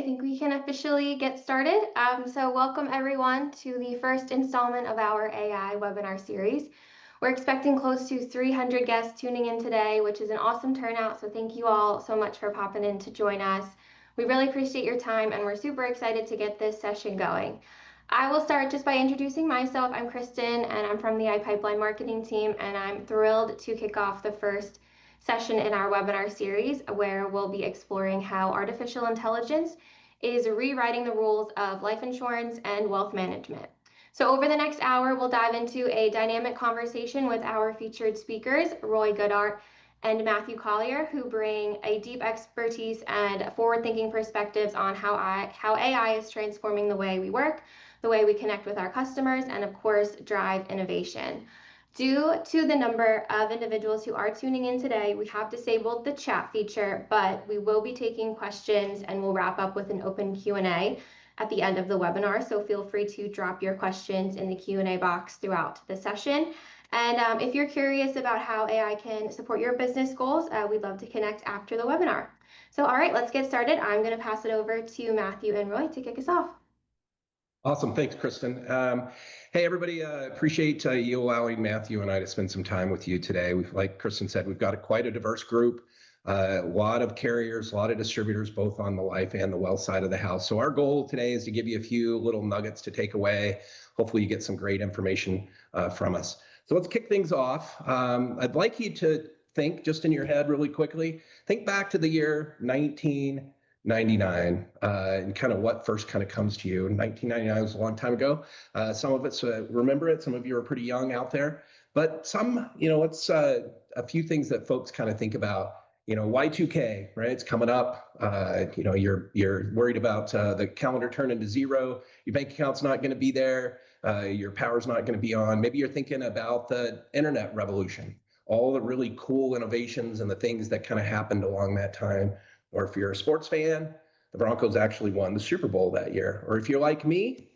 think we can officially get started. So welcome everyone to the first installment of our AI webinar series. We're expecting close to 300 guests tuning in today, which is an awesome turnout. So thank you all so much for popping in to join us. We really appreciate your time and we're super excited to get this session going. I will start just by introducing myself. I'm Kristen and I'm from the iPipeline marketing team, and I'm thrilled to kick off the first session in our webinar series where we'll be exploring how artificial intelligence is rewriting the rules of life insurance and wealth management. So over the next hour, we'll dive into a dynamic conversation with our featured speakers, Roy Goodart and Matthew Collier, who bring a deep expertise and forward-thinking perspectives on how AI is transforming the way we work, the way we connect with our customers, and of course, drive innovation. Due to the number of individuals who are tuning in today, we have disabled the chat feature, but we will be taking questions and we'll wrap up with an open Q&A at the end of the webinar. So feel free to drop your questions in the Q&A box throughout the session. And if you're curious about how AI can support your business goals, we'd love to connect after the webinar. So all right, let's get started. I'm going to pass it over to Matthew and Roy to kick us off. Awesome. Thanks, Kristen. Hey, everybody. Appreciate you allowing Matthew and I to spend some time with you today. Like Kristen said, we've got quite a diverse group, a lot of carriers, a lot of distributors, both on the life and the wealth side of the house. So our goal today is to give you a few little nuggets to take away. Hopefully you get some great information from us. So let's kick things off. I'd like you to think just in your head really quickly. Think back to the year 1999 and kind of what first kind of comes to you. 1999 was a long time ago. Some of us remember it. Some of you are pretty young out there. But some, it's a few things that folks kind of think about. Y2K, right? It's coming up. You're worried about the calendar turning to zero. Your bank account's not going to be there. Your power's not going to be on. Maybe you're thinking about the internet revolution, all the really cool innovations and the things that kind of happened along that time. Or if you're a sports fan, the Broncos actually won the Super Bowl that year. Or if you're like me,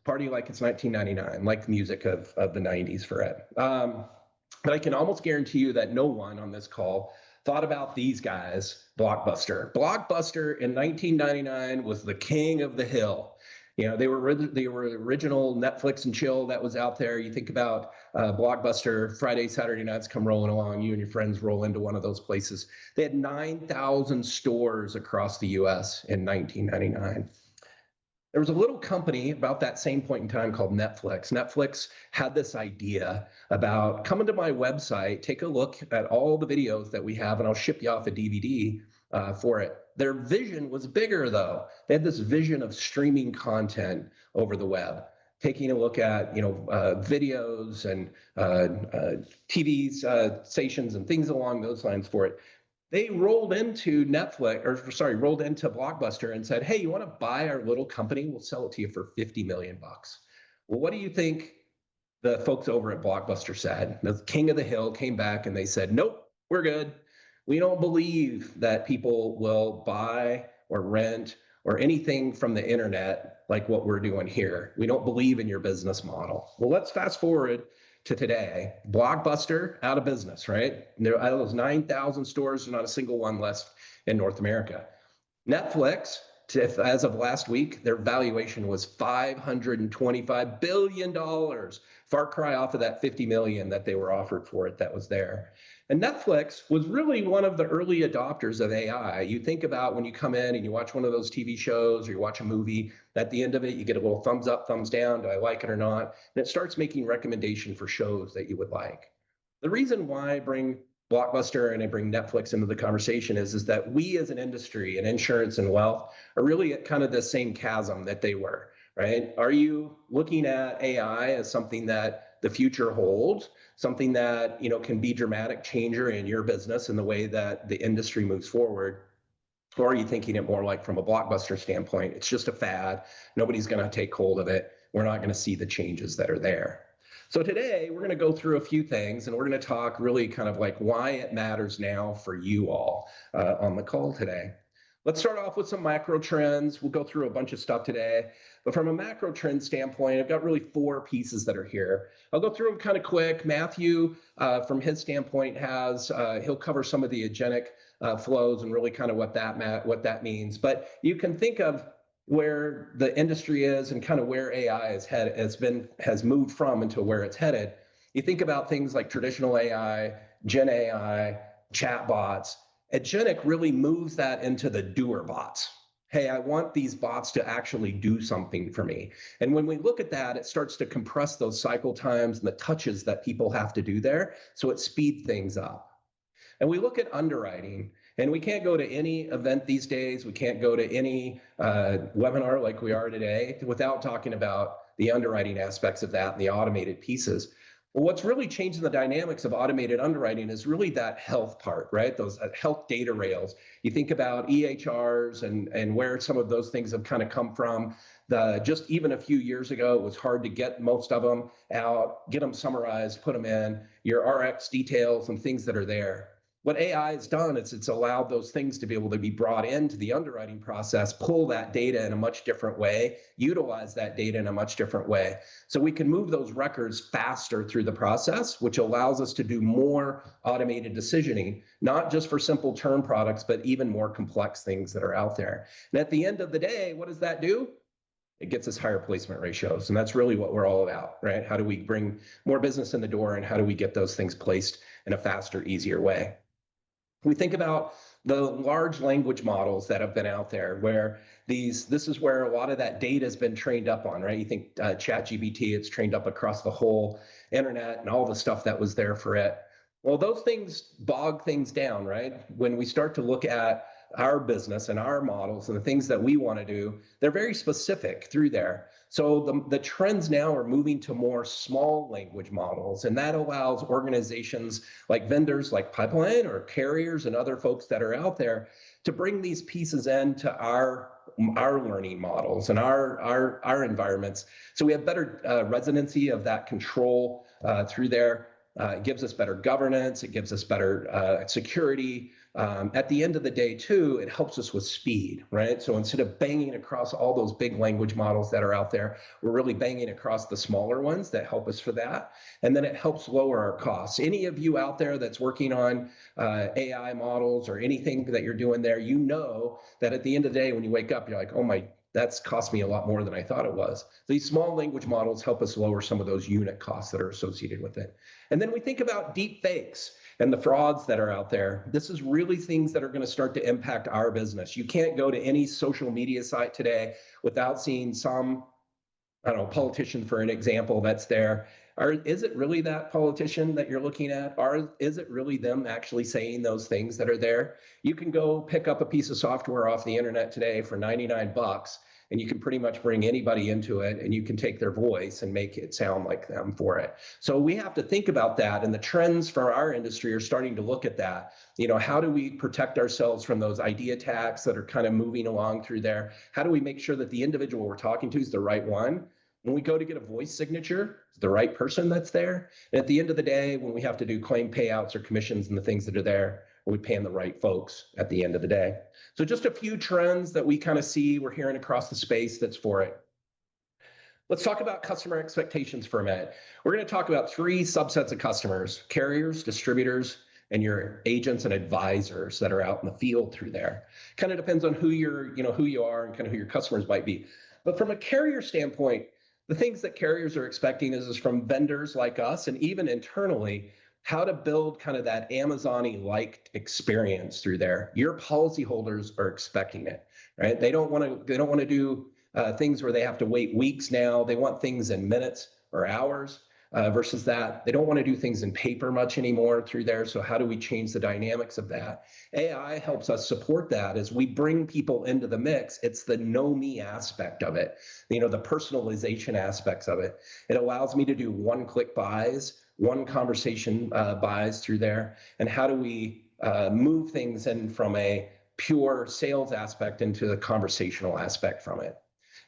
party like it's 1999, like the music of the 90s for it. But I can almost guarantee you that no one on this call thought about these guys, Blockbuster. Blockbuster in 1999 was the king of the hill. They were original Netflix and chill that was out there. You think about Blockbuster, Friday, Saturday nights come rolling along. You and your friends roll into one of those places. They had 9,000 stores across the U.S. in 1999. There was a little company about that same point in time called Netflix. Netflix had this idea about coming to my website, take a look at all the videos that we have, and I'll ship you off a DVD for it. Their vision was bigger, though. They had this vision of streaming content over the web, taking a look at videos and TV stations and things along those lines for it. They rolled into Blockbuster and said, hey, you want to buy our little company? We'll sell it to you for $50 million. Well, what do you think the folks over at Blockbuster said? The king of the hill came back and they said, nope, we're good. We don't believe that people will buy or rent or anything from the internet like what we're doing here. We don't believe in your business model. Well, let's fast forward to today. Blockbuster out of business, right? Out of those 9,000 stores, there's not a single one left in North America. Netflix, as of last week, their valuation was $525 billion. Far cry off of that 50 million that they were offered for it that was there. And Netflix was really one of the early adopters of AI. You think about when you come in and you watch one of those TV shows or you watch a movie, at the end of it, you get a little thumbs up, thumbs down, do I like it or not? And it starts making recommendation for shows that you would like. The reason why I bring Blockbuster and I bring Netflix into the conversation is that we as an industry in insurance and wealth are really at kind of the same chasm that they were, right? Are you looking at AI as something that the future holds, something that can be dramatic changer in your business and the way that the industry moves forward? Or are you thinking it more like from a Blockbuster standpoint? It's just a fad. Nobody's going to take hold of it. We're not going to see the changes that are there. So today we're going to go through a few things and we're going to talk really kind of like why it matters now for you all on the call today. Let's start off with some macro trends. We'll go through a bunch of stuff today. But from a macro trend standpoint, I've got really four pieces that are here. I'll go through them kind of quick. Matthew, from his standpoint, he'll cover some of the agentic flows and really kind of what that means. But you can think of where the industry is and kind of where AI has moved from into where it's headed. You think about things like traditional AI, Gen AI, chatbots. Agentic really moves that into the doer bots. Hey, I want these bots to actually do something for me. And when we look at that, it starts to compress those cycle times and the touches that people have to do there. So it speeds things up. And we look at underwriting, and we can't go to any event these days. We can't go to any webinar like we are today without talking about the underwriting aspects of that and the automated pieces. Well, what's really changing the dynamics of automated underwriting is really that health part, right? Those health data rails. You think about EHRs and where some of those things have kind of come from. Just even a few years ago, it was hard to get most of them out, get them summarized, put them in, your RX details and things that are there. What AI has done is it's allowed those things to be able to be brought into the underwriting process, pull that data in a much different way, utilize that data in a much different way. So we can move those records faster through the process, which allows us to do more automated decisioning, not just for simple term products, but even more complex things that are out there. And at the end of the day, what does that do? It gets us higher placement ratios. And that's really what we're all about, right? How do we bring more business in the door and how do we get those things placed in a faster, easier way? We think about the large language models that have been out there where this is where a lot of that data has been trained up on, right? You think ChatGPT, it's trained up across the whole internet and all the stuff that was there for it. Well, those things bog things down, right? When we start to look at our business and our models and the things that we want to do, they're very specific through there. So the trends now are moving to more small language models, and that allows organizations like vendors like Pipeline or carriers and other folks that are out there to bring these pieces into our learning models and our environments. So we have better residency of that control through there. It gives us better governance. It gives us better security. At the end of the day, too, it helps us with speed, right? So instead of banging across all those big language models that are out there, we're really banging across the smaller ones that help us for that. And then it helps lower our costs. Any of you out there that's working on AI models or anything that you're doing there, you know that at the end of the day, when you wake up, you're like, oh my, that's cost me a lot more than I thought it was. These small language models help us lower some of those unit costs that are associated with it. And then we think about deep fakes and the frauds that are out there. This is really things that are going to start to impact our business. You can't go to any social media site today without seeing some, I don't know, politician, for an example, that's there. Or is it really that politician that you're looking at? Or is it really them actually saying those things that are there? You can go pick up a piece of software off the internet today for 99 bucks, and you can pretty much bring anybody into it, and you can take their voice and make it sound like them for it. So we have to think about that, and the trends for our industry are starting to look at that. You know, how do we protect ourselves from those ID attacks that are kind of moving along through there? How do we make sure that the individual we're talking to is the right one? When we go to get a voice signature, it's the right person that's there. And at the end of the day, when we have to do claim payouts or commissions and the things that are there, are we paying the right folks at the end of the day? So just a few trends that we kind of see, we're hearing across the space that's for it. Let's talk about customer expectations for a minute. We're going to talk about three subsets of customers: carriers, distributors, and your agents and advisors that are out in the field through there. Kind of depends on who you are and kind of who your customers might be. But from a carrier standpoint, the things that carriers are expecting is from vendors like us and even internally, how to build kind of that Amazon-y-like experience through there. Your policyholders are expecting it, right? They don't want to do things where they have to wait weeks now. They want things in minutes or hours versus that. They don't want to do things in paper much anymore through there. So how do we change the dynamics of that? AI helps us support that as we bring people into the mix. It's the know me aspect of it, you know, the personalization aspects of it. It allows me to do one-click buys, one conversation buys through there. And how do we move things in from a pure sales aspect into the conversational aspect from it?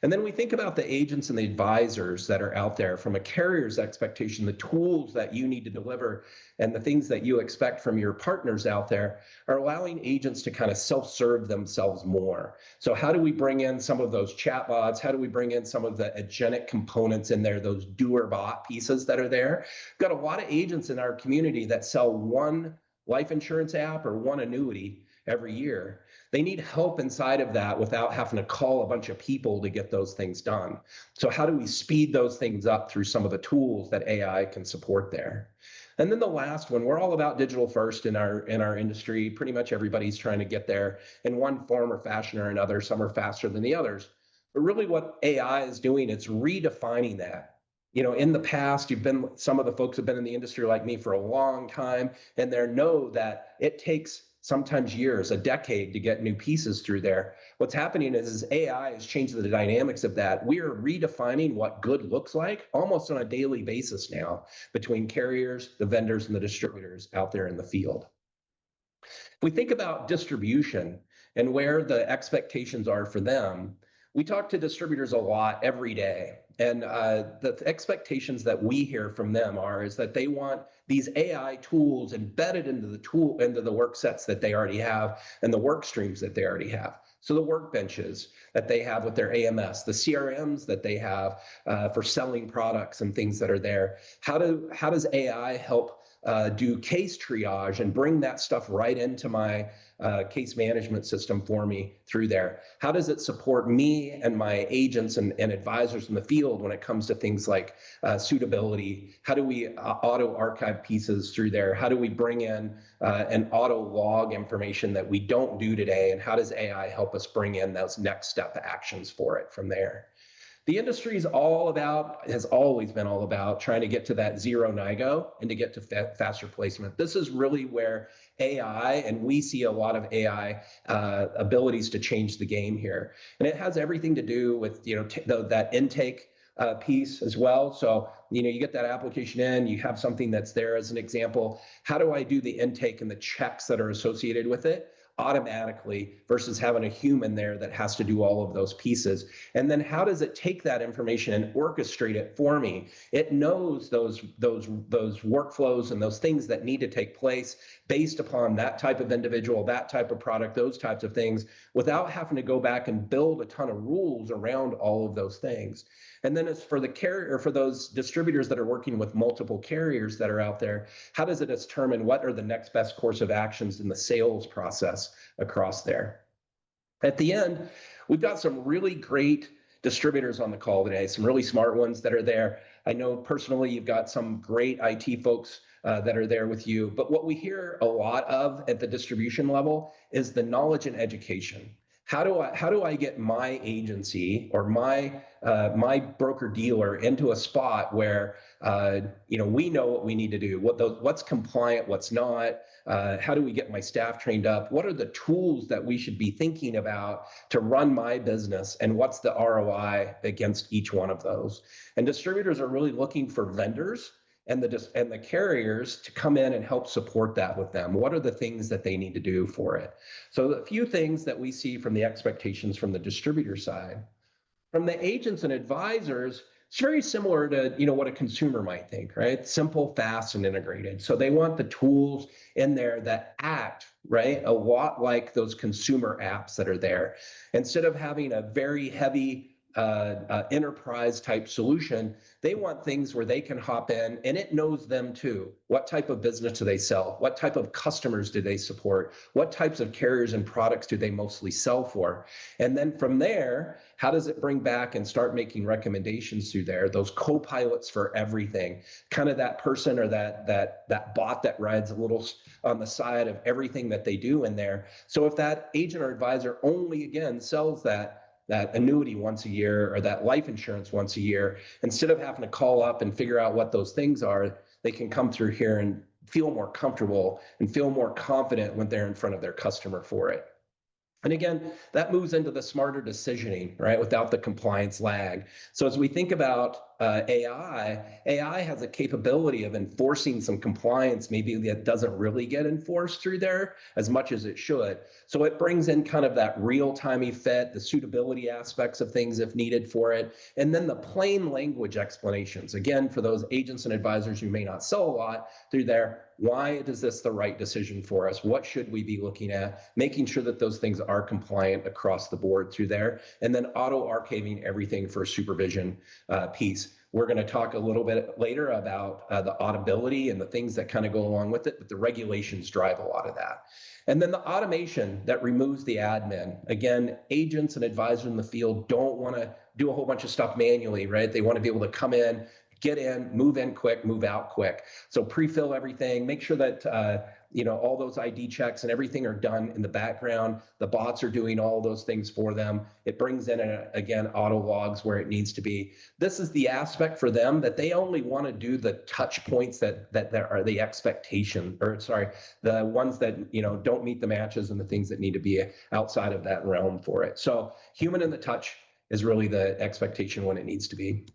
And then we think about the agents and the advisors that are out there from a carrier's expectation, the tools that you need to deliver and the things that you expect from your partners out there are allowing agents to kind of self-serve themselves more. So how do we bring in some of those chatbots? How do we bring in some of the agentic components in there, those doer bot pieces that are there? We've got a lot of agents in our community that sell one life insurance app or one annuity every year. They need help inside of that without having to call a bunch of people to get those things done. So how do we speed those things up through some of the tools that AI can support there? And then the last one, we're all about digital first in our industry. Pretty much everybody's trying to get there in one form or fashion or another. Some are faster than the others. But really what AI is doing, it's redefining that. You know, in the past, some of the folks have been in the industry like me for a long time, and they know that it takes sometimes years, a decade to get new pieces through there. What's happening is AI is changing the dynamics of that. We are redefining what good looks like almost on a daily basis now between carriers, the vendors, and the distributors out there in the field. If we think about distribution and where the expectations are for them, we talk to distributors a lot every day. And the expectations that we hear from them is that they want these AI tools embedded into the work sets that they already have and the work streams that they already have. So the workbenches that they have with their AMS, the CRMs that they have for selling products and things that are there. How does AI help do case triage and bring that stuff right into my case management system for me through there? How does it support me and my agents and advisors in the field when it comes to things like suitability? How do we auto archive pieces through there? How do we bring in an auto log information that we don't do today? And how does AI help us bring in those next step actions for it from there? The industry is has always been all about trying to get to that zero NIGO and to get to faster placement. This is really where AI, and we see a lot of AI abilities to change the game here. And it has everything to do with, that intake piece as well. So, you get that application in, you have something that's there as an example. How do I do the intake and the checks that are associated with it automatically versus having a human there that has to do all of those pieces? And then how does it take that information and orchestrate it for me? It knows those workflows and those things that need to take place based upon that type of individual, that type of product, those types of things, without having to go back and build a ton of rules around all of those things. And then as for the carrier, for those distributors that are working with multiple carriers that are out there, how does it determine what are the next best course of actions in the sales process across there? At the end, we've got some really great distributors on the call today, some really smart ones that are there. I know personally you've got some great IT folks that are there with you, but what we hear a lot of at the distribution level is the knowledge and education. How do I get my agency or my broker dealer into a spot where we know what we need to do, what's compliant, what's not, how do we get my staff trained up, what are the tools that we should be thinking about to run my business, and what's the ROI against each one of those? And distributors are really looking for vendors and the carriers to come in and help support that with them. What are the things that they need to do for it? So a few things that we see from the expectations from the distributor side. From the agents and advisors, it's very similar to what a consumer might think, right? Simple, fast, and integrated. So they want the tools in there that act, right, a lot like those consumer apps that are there. Instead of having a very heavy enterprise type solution, they want things where they can hop in and it knows them too. What type of business do they sell? What type of customers do they support? What types of carriers and products do they mostly sell for? And then from there, how does it bring back and start making recommendations through there? Those co-pilots for everything, kind of that person or that bot that rides a little on the side of everything that they do in there. So if that agent or advisor only again sells that annuity once a year or that life insurance once a year, instead of having to call up and figure out what those things are, they can come through here and feel more comfortable and feel more confident when they're in front of their customer for it. And again, that moves into the smarter decisioning, right, without the compliance lag. So as we think about AI has a capability of enforcing some compliance, maybe that doesn't really get enforced through there as much as it should. So it brings in kind of that real-time effect, the suitability aspects of things if needed for it, and then the plain language explanations. Again, for those agents and advisors who may not sell a lot through there, why is this the right decision for us? What should we be looking at? Making sure that those things are compliant across the board through there, and then auto archiving everything for a supervision piece. We're going to talk a little bit later about the audibility and the things that kind of go along with it, but the regulations drive a lot of that. And then the automation that removes the admin. Again, agents and advisors in the field don't want to do a whole bunch of stuff manually, right? They want to be able to come in, get in quick, move out quick. So pre-fill everything, make sure that all those ID checks and everything are done in the background. The bots are doing all those things for them. It brings in, again, auto logs where it needs to be. This is the aspect for them that they only want to do the touch points that are the expectation, or sorry, the ones that don't meet the matches and the things that need to be outside of that realm for it. So human in the touch is really the expectation when it needs to be.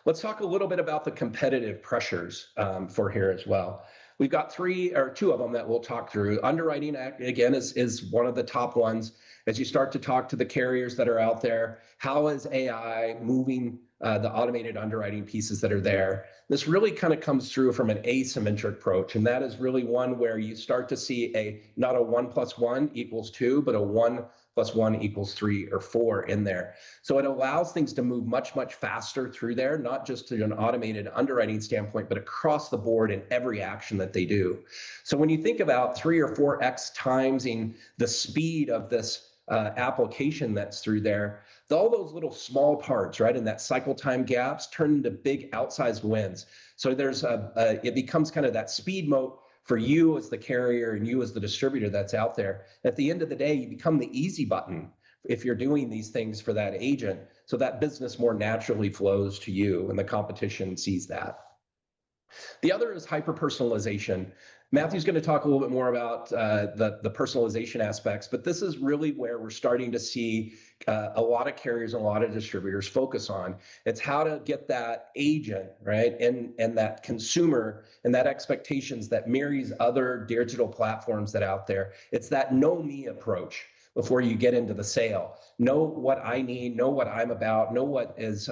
Let's talk a little bit about the competitive pressures for here as well. We've got two of them that we'll talk through. Underwriting, again, is one of the top ones. As you start to talk to the carriers that are out there, how is AI moving the automated underwriting pieces that are there? This really kind of comes through from an asymmetric approach, and that is really one where you start to see not a 1 + 1 = 2, but a 1 + 1 = 3 or 4 in there. So it allows things to move much, much faster through there, not just to an automated underwriting standpoint, but across the board in every action that they do. So when you think about 3 or 4x timesing the speed of this application that's through there, all those little small parts, right, and that cycle time gaps turn into big outsized wins. So it becomes kind of that speed moat for you as the carrier and you as the distributor that's out there. At the end of the day, you become the easy button if you're doing these things for that agent, so that business more naturally flows to you and the competition sees that. The other is hyper-personalization. Matthew's going to talk a little bit more about the personalization aspects, but this is really where we're starting to see a lot of carriers and a lot of distributors focus on. It's how to get that agent, right, and that consumer and that expectations that marries other digital platforms that are out there. It's that know me approach before you get into the sale. Know what I need, know what I'm about, know what is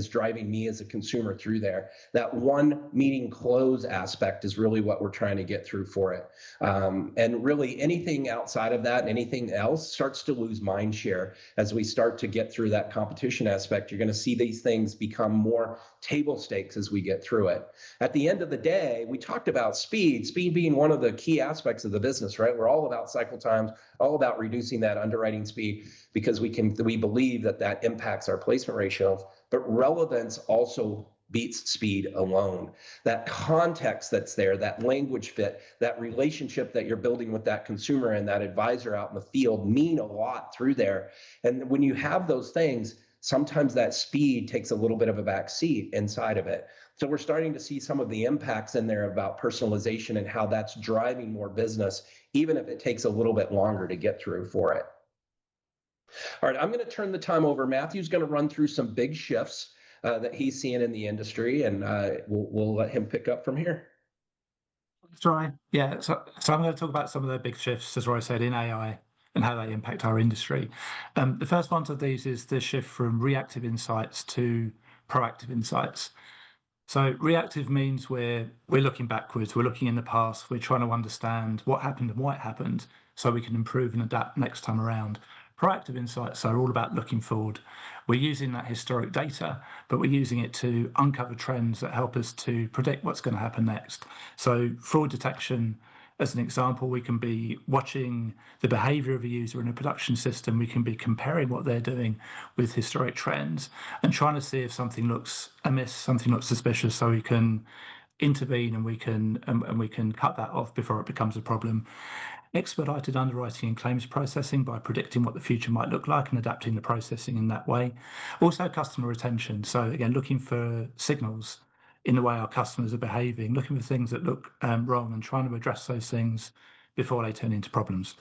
driving me as a consumer through there. That one meeting close aspect is really what we're trying to get through for it. And really anything outside of that and anything else starts to lose mind share as we start to get through that competition aspect. You're going to see these things become more table stakes as we get through it. At the end of the day, we talked about speed being one of the key aspects of the business, right? We're all about cycle times, all about reducing that underwriting speed because we believe that impacts our placement ratios, but relevance also beats speed alone. That context that's there, that language fit, that relationship that you're building with that consumer and that advisor out in the field mean a lot through there. And when you have those things, sometimes that speed takes a little bit of a back seat inside of it. So we're starting to see some of the impacts in there about personalization and how that's driving more business, even if it takes a little bit longer to get through for it. All right, I'm going to turn the time over. Matthew's going to run through some big shifts that he's seeing in the industry, and we'll let him pick up from here. That's right. Yeah. So I'm going to talk about some of the big shifts, as Roy said, in AI and how they impact our industry. The first one of these is the shift from reactive insights to proactive insights. So reactive means we're looking backwards, we're looking in the past, we're trying to understand what happened and why it happened so we can improve and adapt next time around. Proactive insights are all about looking forward. We're using that historic data, but we're using it to uncover trends that help us to predict what's going to happen next. So fraud detection, as an example, we can be watching the behavior of a user in a production system. We can be comparing what they're doing with historic trends and trying to see if something looks amiss, something looks suspicious, so we can intervene and we can cut that off before it becomes a problem. Expedited underwriting and claims processing by predicting what the future might look like and adapting the processing in that way. Also customer retention. So again, looking for signals in the way our customers are behaving, looking for things that look wrong and trying to address those things before they turn into problems.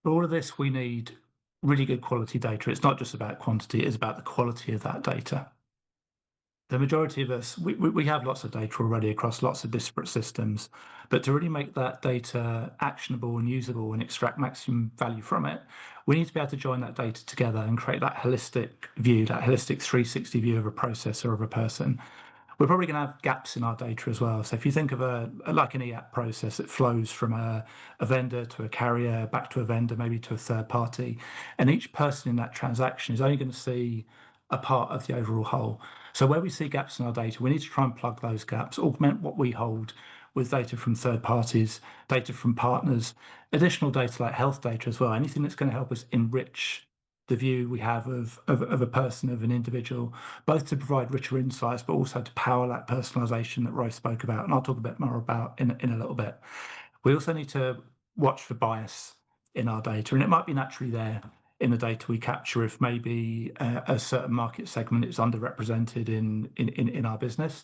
For all of this, we need really good quality data. It's not just about quantity, it's about the quality of that data. The majority of us, we have lots of data already across lots of disparate systems, but to really make that data actionable and usable and extract maximum value from it, we need to be able to join that data together and create that holistic view, that holistic 360 view of a process or of a person. We're probably going to have gaps in our data as well. So if you think of like an EAP process that flows from a vendor to a carrier, back to a vendor, maybe to a third party, and each person in that transaction is only going to see a part of the overall whole. So where we see gaps in our data, we need to try and plug those gaps, augment what we hold with data from third parties, data from partners, additional data like health data as well, anything that's going to help us enrich the view we have of a person, of an individual, both to provide richer insights, but also to power that personalization that Roy spoke about. And I'll talk a bit more about in a little bit. We also need to watch for bias in our data, and it might be naturally there in the data we capture if maybe a certain market segment is underrepresented in our business.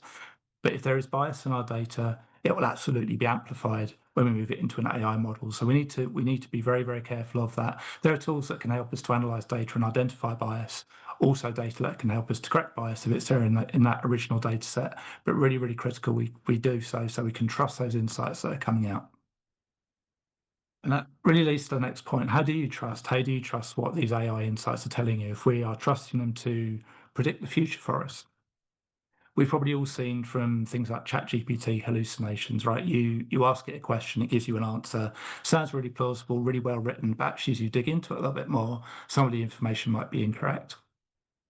But if there is bias in our data, it will absolutely be amplified when we move it into an AI model. So we need to be very, very careful of that. There are tools that can help us to analyze data and identify bias. Also, data that can help us to correct bias if it's there in that original data set. But really, really critical we do so we can trust those insights that are coming out. And that really leads to the next point. How do you trust? How do you trust what these AI insights are telling you if we are trusting them to predict the future for us? We've probably all seen from things like ChatGPT hallucinations, right? You ask it a question, it gives you an answer. Sounds really plausible, really well written, but actually as you dig into it a little bit more, some of the information might be incorrect.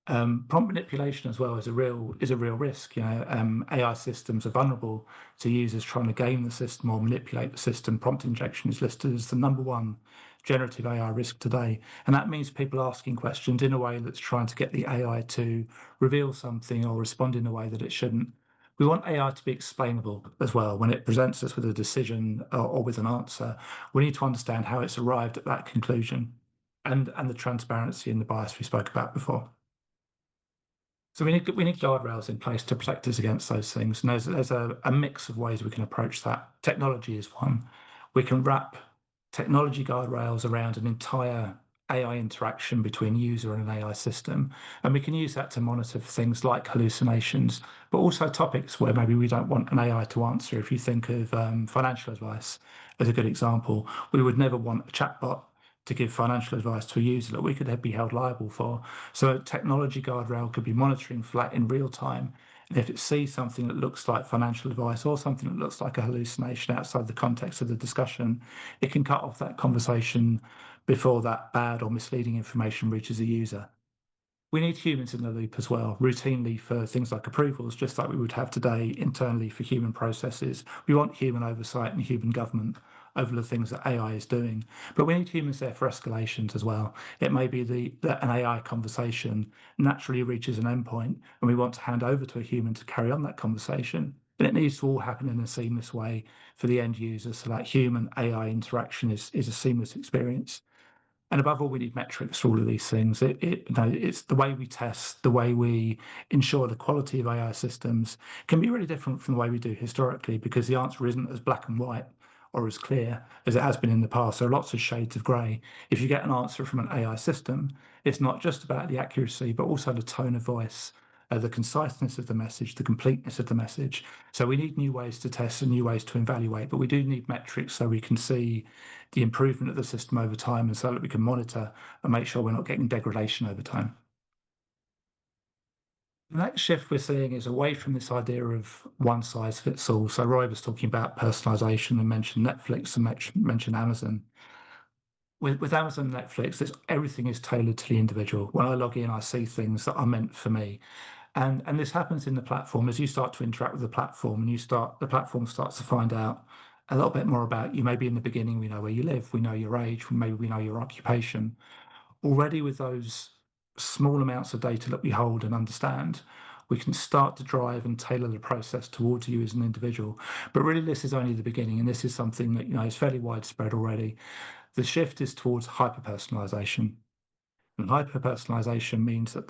Prompt manipulation as well is a real risk. AI systems are vulnerable to users trying to game the system or manipulate the system. Prompt injection is listed as the number one generative AI risk today, and that means people asking questions in a way that's trying to get the AI to reveal something or respond in a way that it shouldn't. We want AI to be explainable as well. When it presents us with a decision or with an answer, we need to understand how it's arrived at that conclusion, and the transparency and the bias we spoke about before. So we need guardrails in place to protect us against those things. And there's a mix of ways we can approach that. Technology is one. We can wrap technology guardrails around an entire AI interaction between user and an AI system. And we can use that to monitor for things like hallucinations, but also topics where maybe we don't want an AI to answer. If you think of financial advice as a good example, we would never want a chatbot to give financial advice to a user that we could be held liable for. So a technology guardrail could be monitoring for that in real time. And if it sees something that looks like financial advice or something that looks like a hallucination outside the context of the discussion, it can cut off that conversation before that bad or misleading information reaches the user. We need humans in the loop as well, routinely for things like approvals, just like we would have today internally for human processes. We want human oversight and human government over the things that AI is doing. But we need humans there for escalations as well. It may be that an AI conversation naturally reaches an endpoint and we want to hand over to a human to carry on that conversation. But it needs to all happen in a seamless way for the end user so that human AI interaction is a seamless experience. And above all, we need metrics for all of these things. It's the way we test, the way we ensure the quality of AI systems can be really different from the way we do historically, because the answer isn't as black and white or as clear as it has been in the past. There are lots of shades of grey. If you get an answer from an AI system, it's not just about the accuracy, but also the tone of voice, the conciseness of the message, the completeness of the message. So we need new ways to test and new ways to evaluate, but we do need metrics so we can see the improvement of the system over time and so that we can monitor and make sure we're not getting degradation over time. The next shift we're seeing is away from this idea of one size fits all. So Roy was talking about personalization and mentioned Netflix and mentioned Amazon. With Amazon and Netflix, everything is tailored to the individual. When I log in, I see things that are meant for me. And this happens in the platform as you start to interact with the platform and the platform starts to find out a little bit more about you. Maybe in the beginning, we know where you live, we know your age, maybe we know your occupation. Already with those small amounts of data that we hold and understand, we can start to drive and tailor the process towards you as an individual. But really, this is only the beginning, and this is something that is fairly widespread already. The shift is towards hyper-personalization. And hyper-personalization means that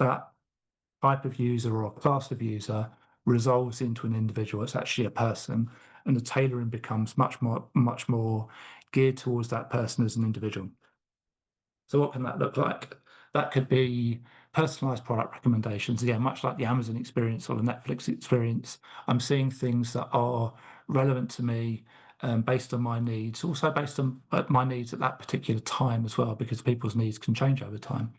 type of user or class of user resolves into an individual. It's actually a person, and the tailoring becomes much more geared towards that person as an individual. So what can that look like? That could be personalized product recommendations. Again, much like the Amazon experience or the Netflix experience, I'm seeing things that are relevant to me based on my needs, also based on my needs at that particular time as well, because people's needs can change over time.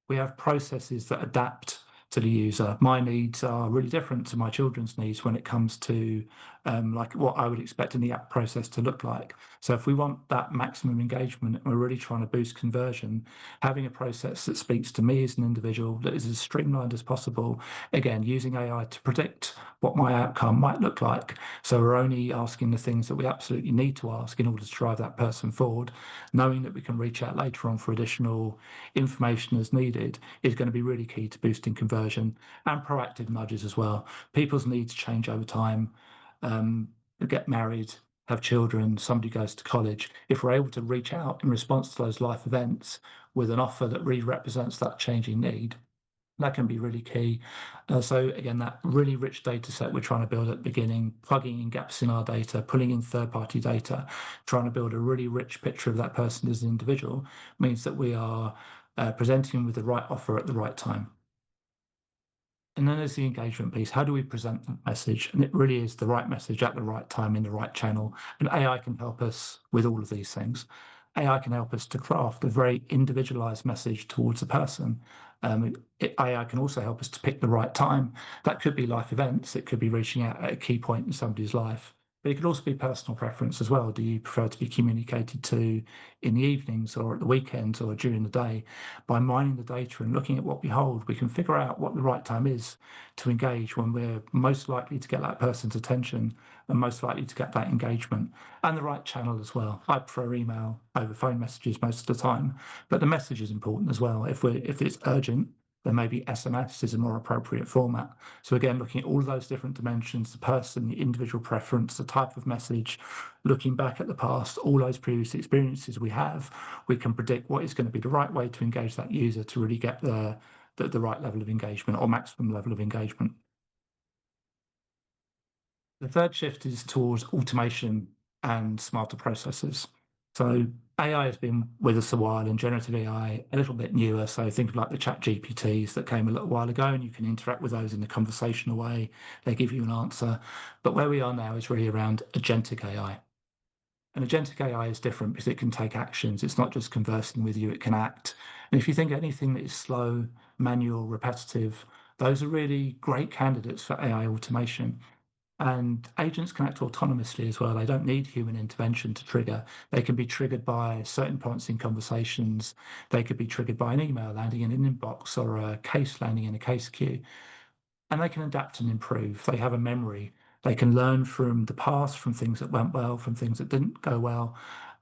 We have processes that adapt to the user. My needs are really different to my children's needs when it comes to like what I would expect in the app process to look like. So if we want that maximum engagement and we're really trying to boost conversion, having a process that speaks to me as an individual, that is as streamlined as possible, again, using AI to predict what my outcome might look like. So we're only asking the things that we absolutely need to ask in order to drive that person forward, knowing that we can reach out later on for additional information as needed is going to be really key to boosting conversion and proactive nudges as well. People's needs change over time. Get married, have children, somebody goes to college. If we're able to reach out in response to those life events with an offer that really represents that changing need, that can be really key. So again, that really rich data set we're trying to build at the beginning, plugging in gaps in our data, pulling in third-party data, trying to build a really rich picture of that person as an individual means that we are presenting with the right offer at the right time. And then there's the engagement piece. How do we present that message? And it really is the right message at the right time in the right channel. And AI can help us with all of these things. AI can help us to craft a very individualized message towards a person. AI can also help us to pick the right time. That could be life events. It could be reaching out at a key point in somebody's life. But it could also be personal preference as well. Do you prefer to be communicated to in the evenings or at the weekends or during the day? By mining the data and looking at what we hold, we can figure out what the right time is to engage when we're most likely to get that person's attention and most likely to get that engagement, and the right channel as well. I prefer email over phone messages most of the time, but the message is important as well. If it's urgent, then maybe SMS is a more appropriate format. So again, looking at all of those different dimensions, the person, the individual preference, the type of message, looking back at the past, all those previous experiences we have, we can predict what is going to be the right way to engage that user to really get the right level of engagement or maximum level of engagement. The third shift is towards automation and smarter processes. So AI has been with us a while, and generative AI a little bit newer. So think of like the chat GPTs that came a little while ago, and you can interact with those in a conversational way. They give you an answer. But where we are now is really around agentic AI. And agentic AI is different because it can take actions. It's not just conversing with you, it can act. And if you think anything that is slow, manual, repetitive, those are really great candidates for AI automation. And agents can act autonomously as well. They don't need human intervention to trigger. They can be triggered by certain points in conversations. They could be triggered by an email landing in an inbox or a case landing in a case queue. And they can adapt and improve. They have a memory. They can learn from the past, from things that went well, from things that didn't go well.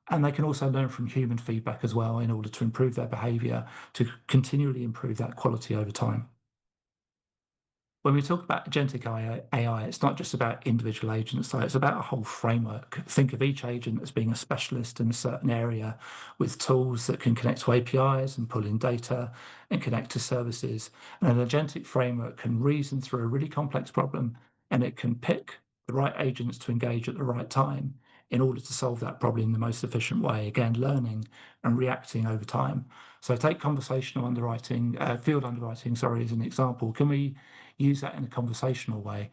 And they can also learn from human feedback as well in order to improve their behavior, to continually improve that quality over time. When we talk about agentic AI, it's not just about individual agents, though, it's about a whole framework. Think of each agent as being a specialist in a certain area with tools that can connect to APIs and pull in data and connect to services. And an agentic framework can reason through a really complex problem, and it can pick the right agents to engage at the right time in order to solve that problem in the most efficient way. Again, learning and reacting over time. So take conversational underwriting, field underwriting, sorry, as an example. Can we use that in a conversational way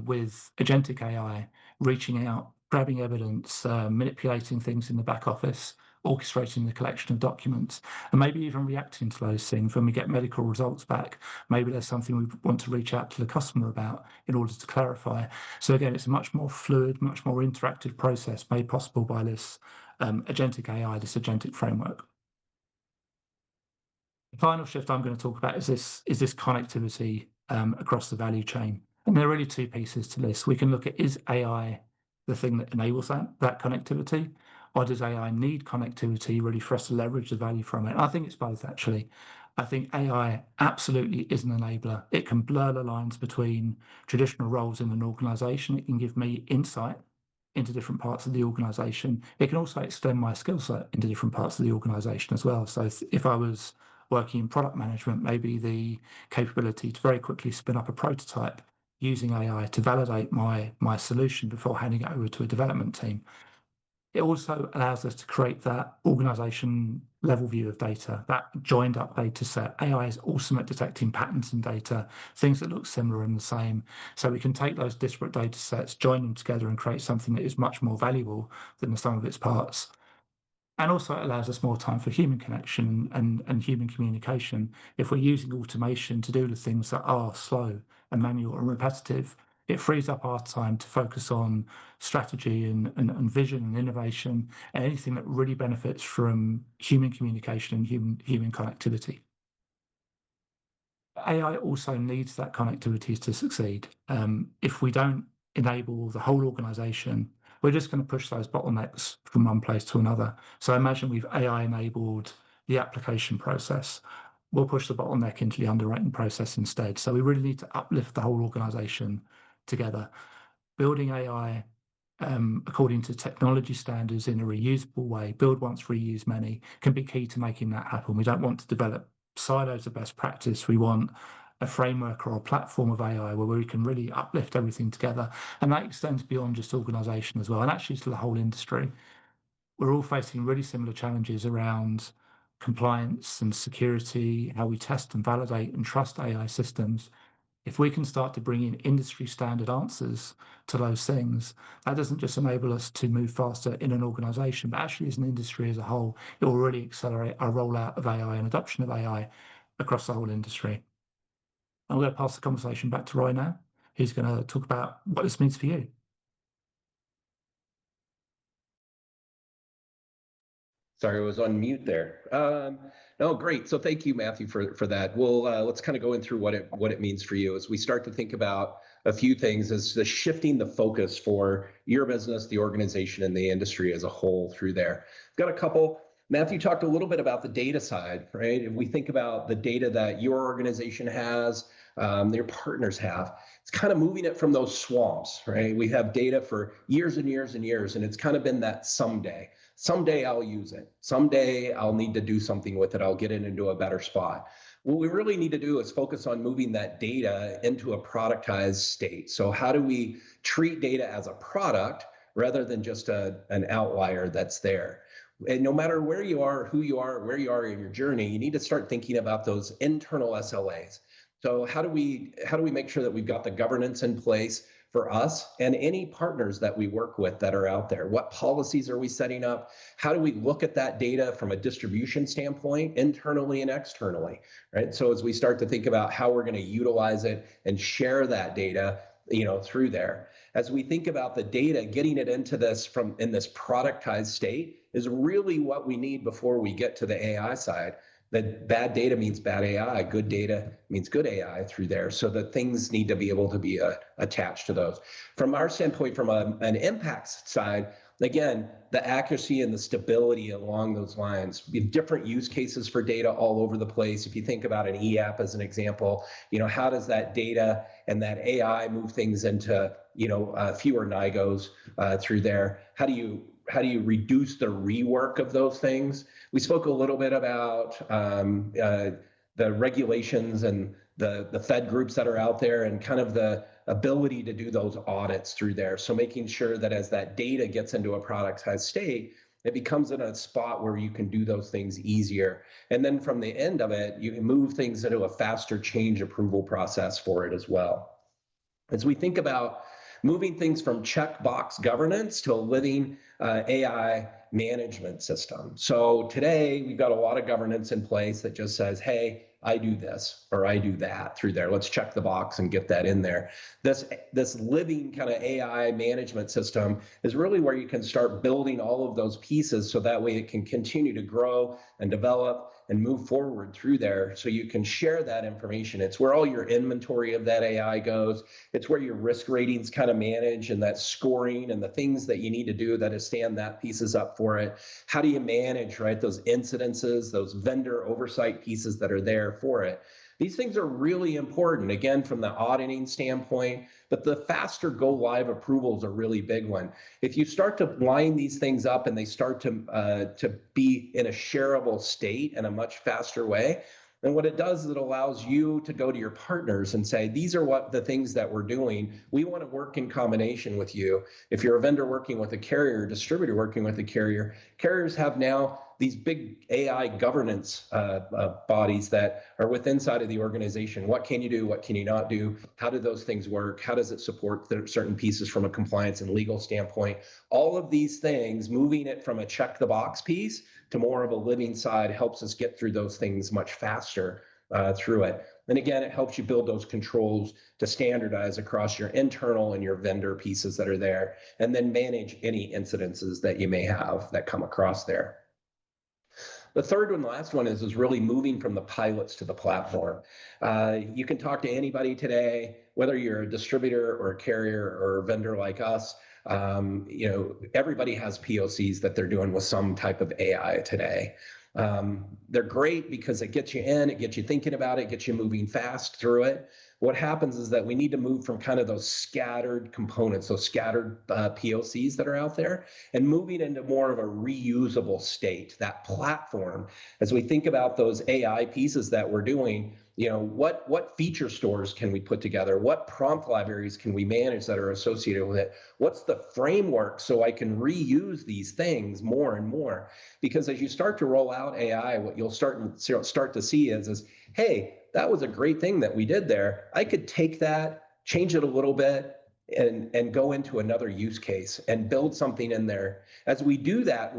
with agentic AI, reaching out, grabbing evidence, manipulating things in the back office, orchestrating the collection of documents, and maybe even reacting to those things when we get medical results back. Maybe there's something we want to reach out to the customer about in order to clarify. So again, it's a much more fluid, much more interactive process made possible by this agentic AI, this agentic framework. The final shift I'm going to talk about is this connectivity across the value chain. And there are really two pieces to this. We can look at, is AI the thing that enables that connectivity, or does AI need connectivity really for us to leverage the value from it? And I think it's both, actually. I think AI absolutely is an enabler. It can blur the lines between traditional roles in an organization. It can give me insight into different parts of the organization. It can also extend my skill set into different parts of the organization as well. So if I was working in product management, maybe the capability to very quickly spin up a prototype using AI to validate my solution before handing it over to a development team. It also allows us to create that organization level view of data, that joined up data set. AI is awesome at detecting patterns in data, things that look similar and the same. So we can take those disparate data sets, join them together and create something that is much more valuable than the sum of its parts. And also it allows us more time for human connection and human communication. If we're using automation to do the things that are slow and manual and repetitive, it frees up our time to focus on strategy and vision and innovation and anything that really benefits from human communication and human connectivity. AI also needs that connectivity to succeed. If we don't enable the whole organization, we're just going to push those bottlenecks from one place to another. So imagine we've AI enabled the application process. We'll push the bottleneck into the underwriting process instead. So we really need to uplift the whole organization together. Building AI according to technology standards in a reusable way, build once, reuse many, can be key to making that happen. We don't want to develop silos of best practice. We want a framework or a platform of AI where we can really uplift everything together. And that extends beyond just organization as well, and actually to the whole industry. We're all facing really similar challenges around compliance and security, how we test and validate and trust AI systems. If we can start to bring in industry standard answers to those things, that doesn't just enable us to move faster in an organization, but actually as an industry as a whole, it will really accelerate our rollout of AI and adoption of AI across the whole industry. I'm going to pass the conversation back to Roy now. He's going to talk about what this means for you. Sorry, I was on mute there. No, great. So thank you, Matthew, for that. We'll let's kind of go in through what it means for you as we start to think about a few things as the shifting the focus for your business, the organization, and the industry as a whole through there. I've got a couple. Matthew talked a little bit about the data side, right? If we think about the data that your organization has, your partners have, it's kind of moving it from those swamps, right? We have data for years and years and years, and it's kind of been that someday I'll use it. Someday I'll need to do something with it. I'll get it into a better spot. What we really need to do is focus on moving that data into a productized state. So how do we treat data as a product rather than just an outlier that's there? And no matter where you are, who you are, where you are in your journey, you need to start thinking about those internal SLAs. So how do we make sure that we've got the governance in place for us and any partners that we work with that are out there? What policies are we setting up? How do we look at that data from a distribution standpoint, internally and externally, right? So as we start to think about how we're going to utilize it and share that data, through there, as we think about the data, getting it into this in this productized state is really what we need before we get to the AI side. That bad data means bad AI, good data means good AI through there. So that things need to be able to be attached to those. From our standpoint, from an impact side, again, the accuracy and the stability along those lines. We have different use cases for data all over the place. If you think about an e-app as an example, how does that data and that AI move things into fewer NIGOs through there? How do you reduce the rework of those things? We spoke a little bit about the regulations and the Fed groups that are out there and kind of the ability to do those audits through there. So making sure that as that data gets into a productized state, it becomes in a spot where you can do those things easier. And then from the end of it, you can move things into a faster change approval process for it as well. As we think about moving things from checkbox governance to a living AI management system. So today we've got a lot of governance in place that just says, hey, I do this or I do that through there. Let's check the box and get that in there. This living kind of AI management system is really where you can start building all of those pieces so that way it can continue to grow and develop and move forward through there so you can share that information. It's where all your inventory of that AI goes. It's where your risk ratings kind of manage and that scoring and the things that you need to do that stand that pieces up for it. How do you manage, right, those incidences, those vendor oversight pieces that are there for it? These things are really important, again, from the auditing standpoint, but the faster go live approvals are a really big one. If you start to line these things up and they start to be in a shareable state in a much faster way, And what it does is it allows you to go to your partners and say, these are what the things that we're doing. We want to work in combination with you. If you're a vendor working with a carrier, distributor working with a carrier, carriers have now these big AI governance bodies that are within inside of the organization. What can you do? What can you not do? How do those things work? How does it support certain pieces from a compliance and legal standpoint? All of these things, moving it from a check the box piece to more of a living side helps us get through those things much faster through it. And again, it helps you build those controls to standardize across your internal and your vendor pieces that are there, and then manage any incidences that you may have that come across there. The third and last one is really moving from the pilots to the platform. You can talk to anybody today, whether you're a distributor or a carrier or a vendor like us. Everybody has POCs that they're doing with some type of AI today. They're great because it gets you in, it gets you thinking about it, gets you moving fast through it. What happens is that we need to move from kind of those scattered components, those scattered POCs that are out there, and moving into more of a reusable state, that platform. As we think about those AI pieces that we're doing, what feature stores can we put together? What prompt libraries can we manage that are associated with it? What's the framework so I can reuse these things more and more? Because as you start to roll out AI, what you'll start to see is, hey, that was a great thing that we did there. I could take that, change it a little bit, and go into another use case and build something in there. As we do that,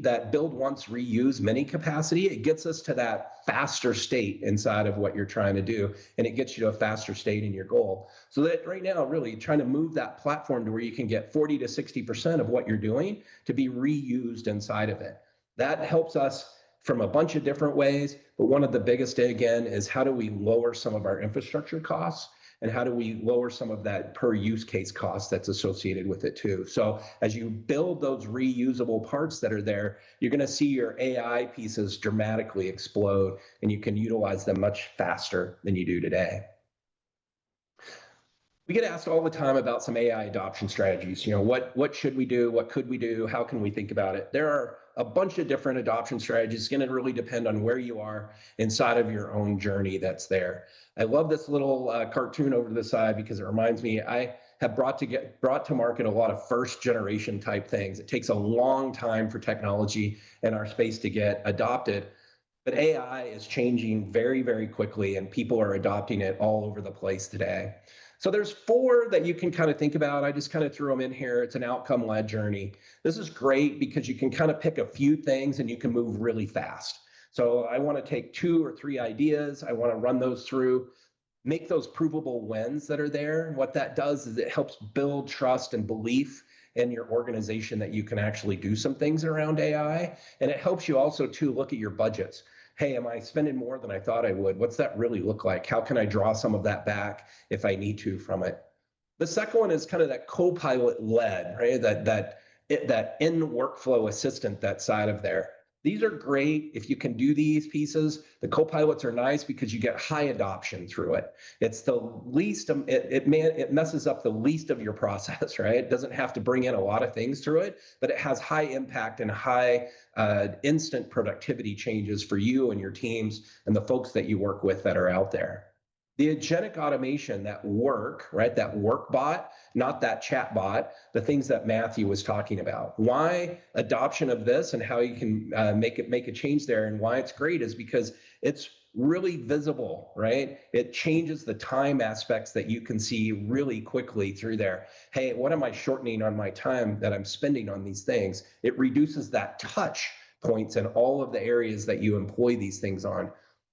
that build once, reuse many capacity, it gets us to that faster state inside of what you're trying to do, and it gets you to a faster state in your goal. So that right now, really trying to move that platform to where you can get 40 to 60% of what you're doing to be reused inside of it. That helps us from a bunch of different ways, but one of the biggest, again, is how do we lower some of our infrastructure costs, and how do we lower some of that per use case cost that's associated with it too. So as you build those reusable parts that are there, you're going to see your AI pieces dramatically explode, and you can utilize them much faster than you do today. We get asked all the time about some AI adoption strategies. What should we do? What could we do? How can we think about it? There are a bunch of different adoption strategies. It's going to really depend on where you are inside of your own journey that's there. I love this little cartoon over to the side because it reminds me I have brought to market a lot of first generation type things. It takes a long time for technology in our space to get adopted. But AI is changing very, very quickly, and people are adopting it all over the place today. So there's 4 that you can kind of think about. I just kind of threw them in here. It's an outcome-led journey. This is great because you can kind of pick a few things and you can move really fast. So I want to take 2 or 3 ideas. I want to run those through, make those provable wins that are there. And what that does is it helps build trust and belief in your organization that you can actually do some things around AI. And it helps you also to look at your budgets. Hey, am I spending more than I thought I would? What's that really look like? How can I draw some of that back if I need to from it? The second one is kind of that co-pilot led, right? That in workflow assistant, that side of there. These are great if you can do these pieces. The co-pilots are nice because you get high adoption through it. It's the least, it messes up the least of your process, right? It doesn't have to bring in a lot of things through it, but it has high impact and high instant productivity changes for you and your teams and the folks that you work with that are out there. The agentic automation, that work, right? That work bot, not that chat bot, the things that Matthew was talking about. Why adoption of this and how you can make a change there, and why it's great is because it's really visible, right? It changes the time aspects that you can see really quickly through there. Hey, what am I shortening on my time that I'm spending on these things? It reduces that touch points in all of the areas that you employ these things on.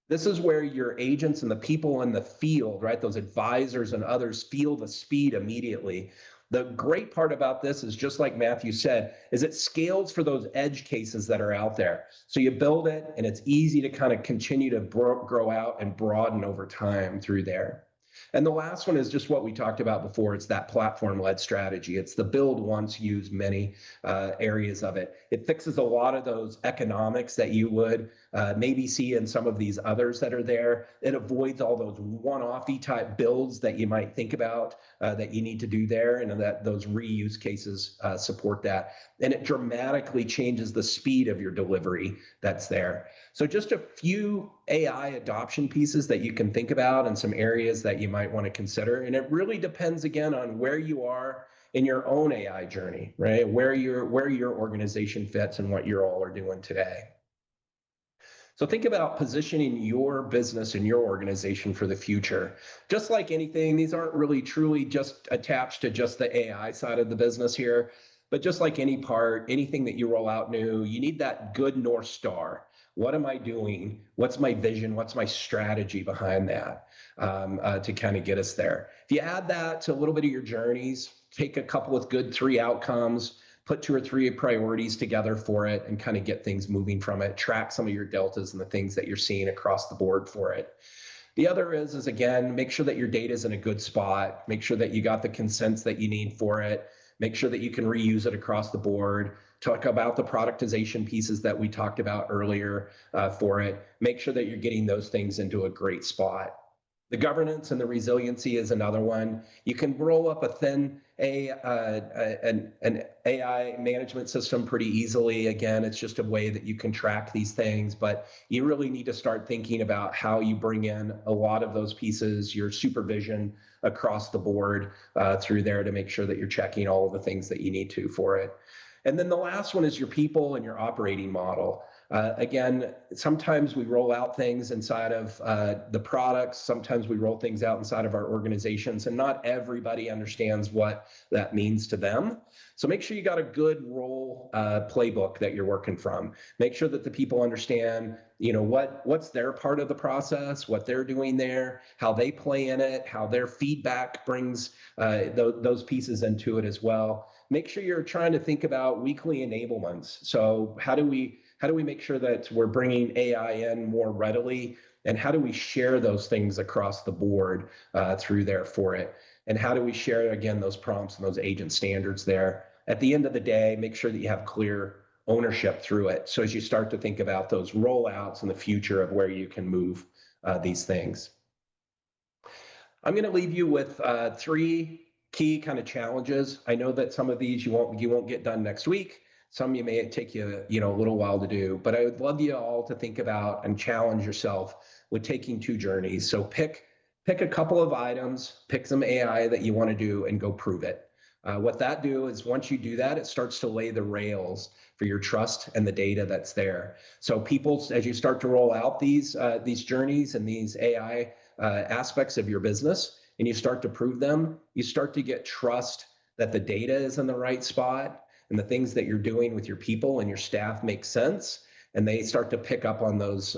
This is where your agents and the people in the field, right, those advisors and others feel the speed immediately. The great part about this is, just like Matthew said, is it scales for those edge cases that are out there. So you build it and it's easy to kind of continue to grow out and broaden over time through there. And the last one is just what we talked about before. It's that platform-led strategy. It's the build once, use many areas of it. It fixes a lot of those economics that you would maybe see in some of these others that are there. It avoids all those one-offy type builds that you might think about that you need to do there, and that those reuse cases support that. And it dramatically changes the speed of your delivery that's there. So just a few AI adoption pieces that you can think about and some areas that you might want to consider. And it really depends, again, on where you are in your own AI journey, right? Where your organization fits and what you all are doing today. So think about positioning your business and your organization for the future. Just like anything, these aren't really truly just attached to just the AI side of the business here, but just like any part, anything that you roll out new, you need that good North Star. What am I doing? What's my vision? What's my strategy behind that to kind of get us there? If you add that to a little bit of your journeys, take a couple of good 3 outcomes, put 2 or 3 priorities together for it, and kind of get things moving from it. Track some of your deltas and the things that you're seeing across the board for it. The other is again, make sure that your data is in a good spot. Make sure that you got the consents that you need for it. Make sure that you can reuse it across the board. Talk about the productization pieces that we talked about earlier for it. Make sure that you're getting those things into a great spot. The governance and the resiliency is another one. You can roll up a thin an AI management system pretty easily. Again, it's just a way that you can track these things, but you really need to start thinking about how you bring in a lot of those pieces, your supervision across the board through there to make sure that you're checking all of the things that you need to for it. And then the last one is your people and your operating model. Again, sometimes we roll out things inside of the products. Sometimes we roll things out inside of our organizations, and not everybody understands what that means to them. So make sure you got a good role playbook that you're working from. Make sure that the people understand, what's their part of the process, what they're doing there, how they play in it, how their feedback brings those pieces into it as well. Make sure you're trying to think about weekly enablements. So how do we make sure that we're bringing AI in more readily, and how do we share those things across the board through there for it? And how do we share, again, those prompts and those agent standards there? At the end of the day, make sure that you have clear ownership through it. So as you start to think about those rollouts in the future of where you can move these things. I'm going to leave you with 3 key kind of challenges. I know that some of these you won't get done next week. Some you may take you a little while to do, but I would love you all to think about and challenge yourself with taking 2 journeys. So pick a couple of items, pick some AI that you want to do, and go prove it. What that do is once you do that, it starts to lay the rails for your trust and the data that's there. So people, as you start to roll out these journeys and these AI aspects of your business, and you start to prove them, you start to get trust that the data is in the right spot and the things that you're doing with your people and your staff make sense, and they start to pick up on those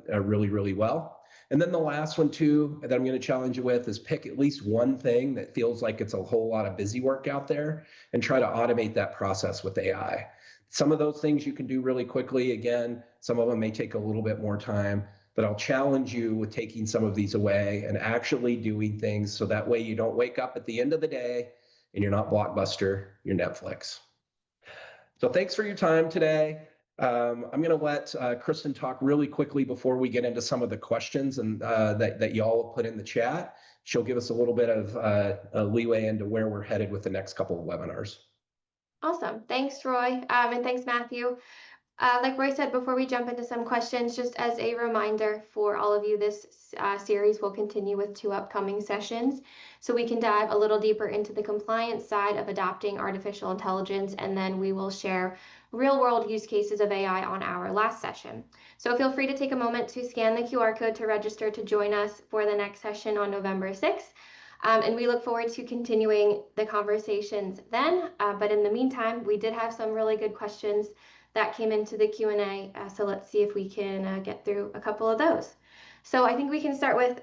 really, really well. And then the last one too that I'm going to challenge you with is pick at least one thing that feels like it's a whole lot of busy work out there and try to automate that process with AI. Some of those things you can do really quickly. Again, some of them may take a little bit more time, but I'll challenge you with taking some of these away and actually doing things so that way you don't wake up at the end of the day and you're not Blockbuster, you're Netflix. So thanks for your time today. I'm going to let Kristen talk really quickly before we get into some of the questions and that y'all put in the chat. She'll give us a little bit of leeway into where we're headed with the next couple of webinars. Awesome. Thanks, Roy. And thanks, Matthew. Like Roy said, before we jump into some questions, just as a reminder for all of you, this series will continue with 2 upcoming sessions. So we can dive a little deeper into the compliance side of adopting artificial intelligence, and then we will share real-world use cases of AI on our last session. So feel free to take a moment to scan the QR code to register to join us for the next session on November 6th. And we look forward to continuing the conversations then. But in the meantime, we did have some really good questions that came into the Q&A. So let's see if we can get through a couple of those. So I think we can start with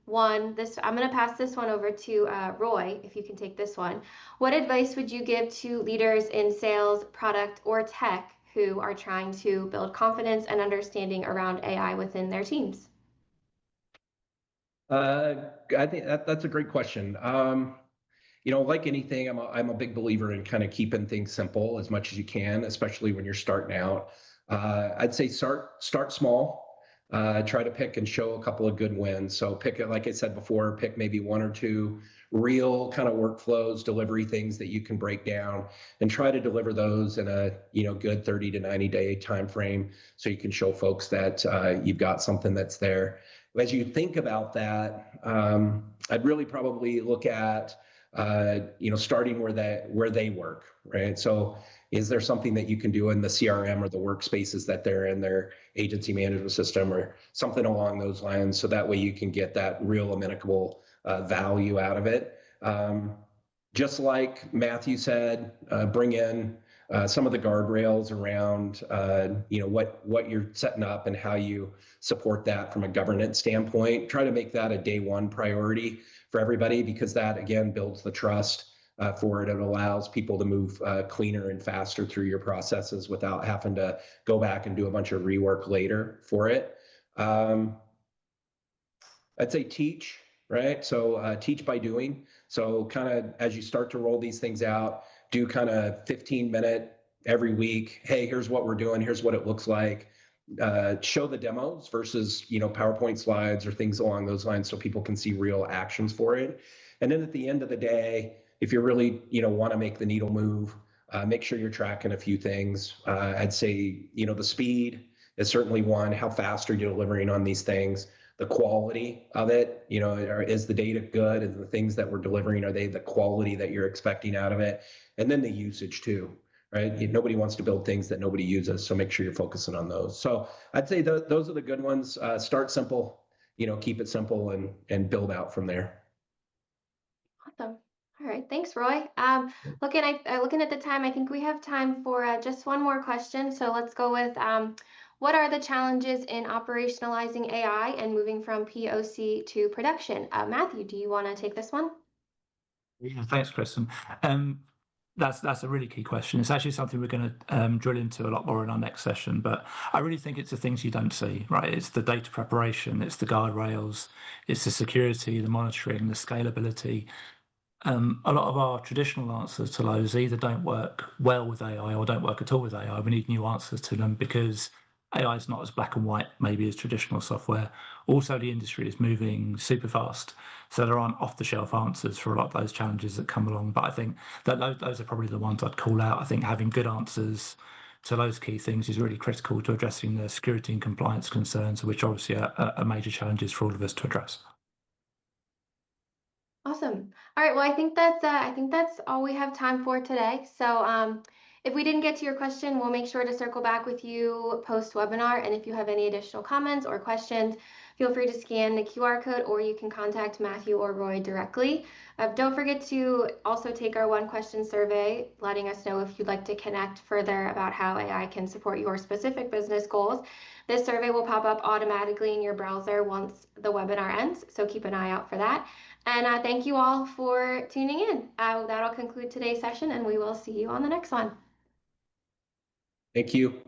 one. I'm going to pass this one over to Roy, if you can take this one. What advice would you give to leaders in sales, product, or tech who are trying to build confidence and understanding around AI within their teams? I think that's a great question. Like anything, I'm a big believer in kind of keeping things simple as much as you can, especially when you're starting out. I'd say start small. Try to pick and show a couple of good wins. So pick it, like I said before, pick maybe one or two real kind of workflows, delivery things that you can break down, and try to deliver those in a good 30 to 90-day time frame, so you can show folks that you've got something that's there. As you think about that, I'd really probably look at starting where they work, right? So is there something that you can do in the CRM or the workspaces that they're in their agency management system or something along those lines? So that way you can get that real amenable value out of it. Just like Matthew said, bring in some of the guardrails around what you're setting up and how you support that from a governance standpoint. Try to make that a day one priority for everybody, because that again builds the trust for it. It allows people to move cleaner and faster through your processes without having to go back and do a bunch of rework later for it. I'd say teach, right? So teach by doing. So kind of as you start to roll these things out, do kind of 15-minute every week. Hey, here's what we're doing. Here's what it looks like. Show the demos versus PowerPoint slides or things along those lines, so people can see real actions for it. And then at the end of the day, if you really want to make the needle move, make sure you're tracking a few things. I'd say the speed is certainly one. How fast are you delivering on these things? The quality of it, is the data good? And the things that we're delivering, are they the quality that you're expecting out of it? And then the usage too, right? Nobody wants to build things that nobody uses, so make sure you're focusing on those. So I'd say those are the good ones. Start simple, keep it simple, and build out from there. Awesome. All right, thanks, Roy. Looking at the time, I think we have time for just one more question. So let's go with what are the challenges in operationalizing AI and moving from POC to production? Matthew, do you want to take this one? Yeah, thanks, Kristen. That's a really key question. It's actually something we're going to drill into a lot more in our next session, but I really think it's the things you don't see, right? It's the data preparation, it's the guardrails, it's the security, the monitoring, the scalability. A lot of our traditional answers to those either don't work well with AI or don't work at all with AI. We need new answers to them because AI is not as black and white maybe as traditional software. Also, the industry is moving super fast, so there aren't off-the-shelf answers for a lot of those challenges that come along. But I think that those are probably the ones I'd call out. I think having good answers to those key things is really critical to addressing the security and compliance concerns, which obviously are major challenges for all of us to address. Awesome. All right. Well, I think that's all we have time for today. So, if we didn't get to your question, we'll make sure to circle back with you post webinar. And if you have any additional comments or questions, feel free to scan the QR code, or you can contact Matthew or Roy directly. Don't forget to also take our one question survey, letting us know if you'd like to connect further about how AI can support your specific business goals. This survey will pop up automatically in your browser once the webinar ends, so keep an eye out for that. And thank you all for tuning in. That'll conclude today's session, and we will see you on the next one. Thank you.